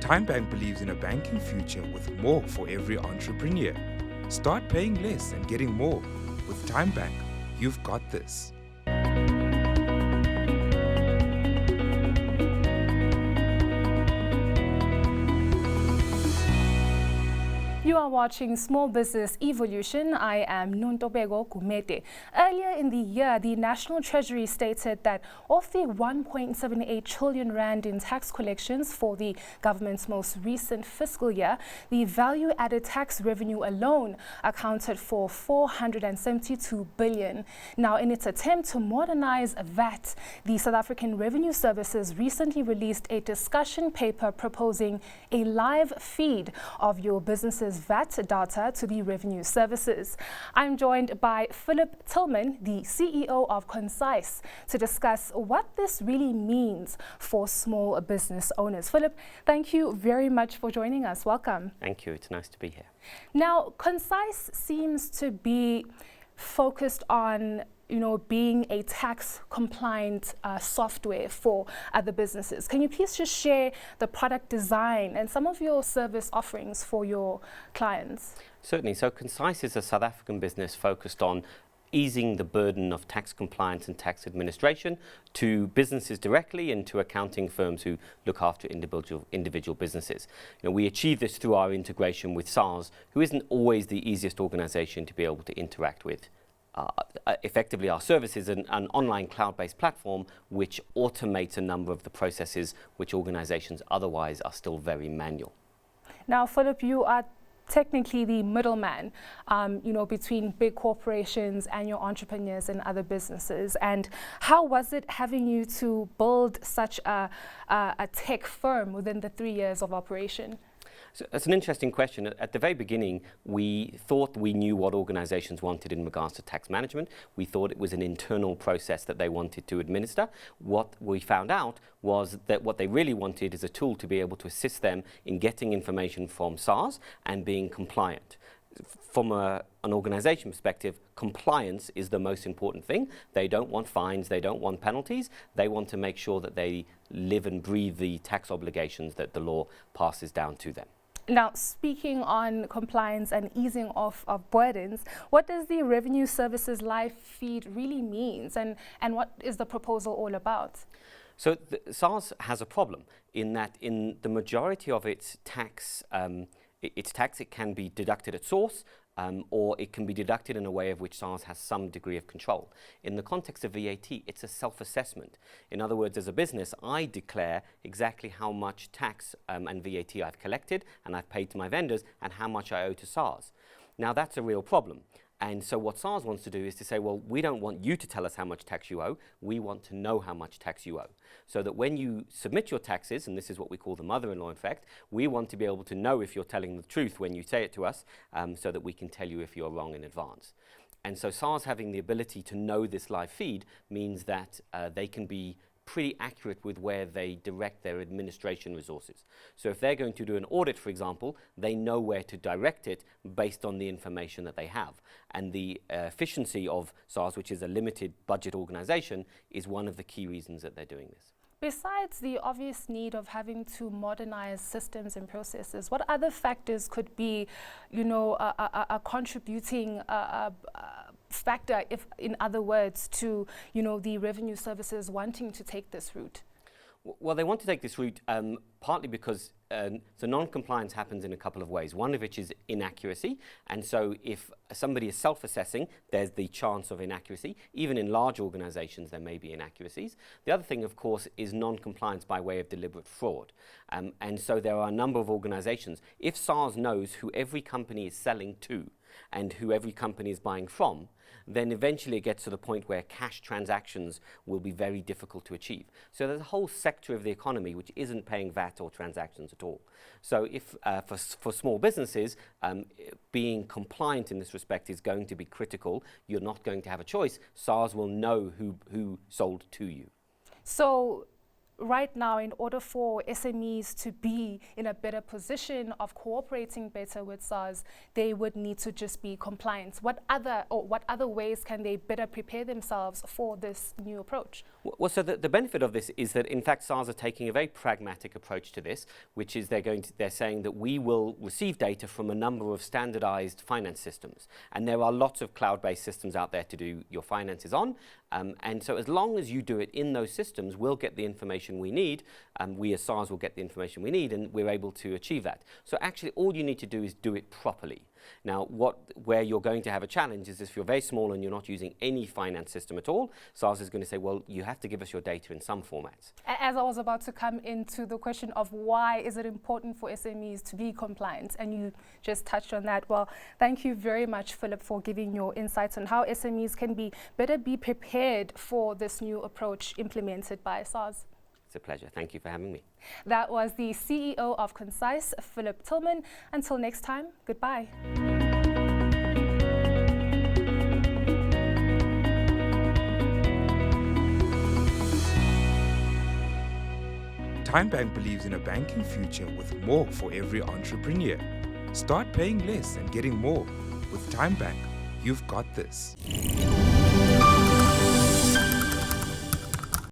TimeBank believes in a banking future with more for every entrepreneur. Start paying less and getting more. With TimeBank, you've got this. You are watching Small Business Evolution. I am Nontobeko Gumede. Earlier in the year, the National Treasury stated that of the 1.78 trillion rand in tax collections for the government's most recent fiscal year, the value-added tax revenue alone accounted for 472 billion. Now, in its attempt to modernize VAT, the South African Revenue Services recently released a discussion paper proposing a live feed of your business's VAT data to the revenue services. I'm joined by Tillman, the CEO of Konsise, to discuss what this really means for small business owners. Philip, thank you very much for joining us. Welcome. Thank you. It's nice to be here. Now, Konsise seems to be focused on being a tax compliant software for other businesses. Can you please just share the product design and some of your service offerings for your clients? Certainly. So Konsise is a South African business focused on easing the burden of tax compliance and tax administration to businesses directly and to accounting firms who look after individual businesses. We achieve this through our integration with SARS, who isn't always the easiest organization to be able to interact with. Effectively, our service is an online cloud-based platform which automates a number of the processes which organizations otherwise are still very manual. Now, Philip, you are technically the middleman, between big corporations and your entrepreneurs and other businesses. And how was it having you to build such a tech firm within the 3 years of operation? So that's an interesting question. At the very beginning, we thought we knew what organizations wanted in regards to tax management. We thought it was an internal process that they wanted to administer. What we found out was that what they really wanted is a tool to be able to assist them in getting information from SARS and being compliant. From an organization perspective, compliance is the most important thing. They don't want fines, they don't want penalties. They want to make sure that they live and breathe the tax obligations that the law passes down to them. Now, speaking on compliance and easing of burdens, what does the Revenue Services live feed really means, and what is the proposal all about? So SARS has a problem in that in the majority of its tax, it can be deducted at source, or it can be deducted in a way of which SARS has some degree of control. In the context of VAT, it's a self-assessment. In other words, as a business, I declare exactly how much tax and VAT I've collected and I've paid to my vendors and how much I owe to SARS. Now, that's a real problem. And so what SARS wants to do is to say, well, we don't want you to tell us how much tax you owe. We want to know how much tax you owe. So that when you submit your taxes, and this is what we call the mother-in-law effect, we want to be able to know if you're telling the truth when you say it to us, so that we can tell you if you're wrong in advance. And so SARS having the ability to know this live feed means that they can be pretty accurate with where they direct their administration resources. So if they're going to do an audit, for example, they know where to direct it based on the information that they have. And the efficiency of SARS, which is a limited budget organization, is one of the key reasons that they're doing this. Besides the obvious need of having to modernize systems and processes, what other factors could be, a contributing factor, if in other words, to the revenue services wanting to take this route? Well, they want to take this route partly because the non-compliance happens in a couple of ways. One of which is inaccuracy, and so if somebody is self-assessing, there's the chance of inaccuracy. Even in large organizations, there may be inaccuracies. The other thing, of course, is non-compliance by way of deliberate fraud. And so there are a number of organizations. If SARS knows who every company is selling to and who every company is buying from, then eventually it gets to the point where cash transactions will be very difficult to achieve. So there's a whole sector of the economy which isn't paying VAT or transactions at all. So if for small businesses, being compliant in this respect is going to be critical. You're not going to have a choice. SARS will know who sold to you. So right now, in order for SMEs to be in a better position of cooperating better with SARS, they would need to just be compliant. What other ways can they better prepare themselves for this new approach? Well, so the benefit of this is that, in fact, SARS are taking a very pragmatic approach to this, which is they're saying that we will receive data from a number of standardized finance systems. And there are lots of cloud-based systems out there to do your finances on. And so as long as you do it in those systems, we'll get the information we need. We as SARS will get the information we need, and we're able to achieve that. So actually, all you need to do is do it properly. Now, where you're going to have a challenge is if you're very small and you're not using any finance system at all, SARS is going to say, well, you have to give us your data in some formats. As I was about to come into the question of why is it important for SMEs to be compliant, and you just touched on that. Well, thank you very much, Philip, for giving your insights on how SMEs can better be prepared for this new approach implemented by SARS. It's a pleasure. Thank you for having me. That was the CEO of Konsise, Philip Tillman. Until next time, goodbye. Time Bank believes in a banking future with more for every entrepreneur. Start paying less and getting more. With Time Bank, you've got this.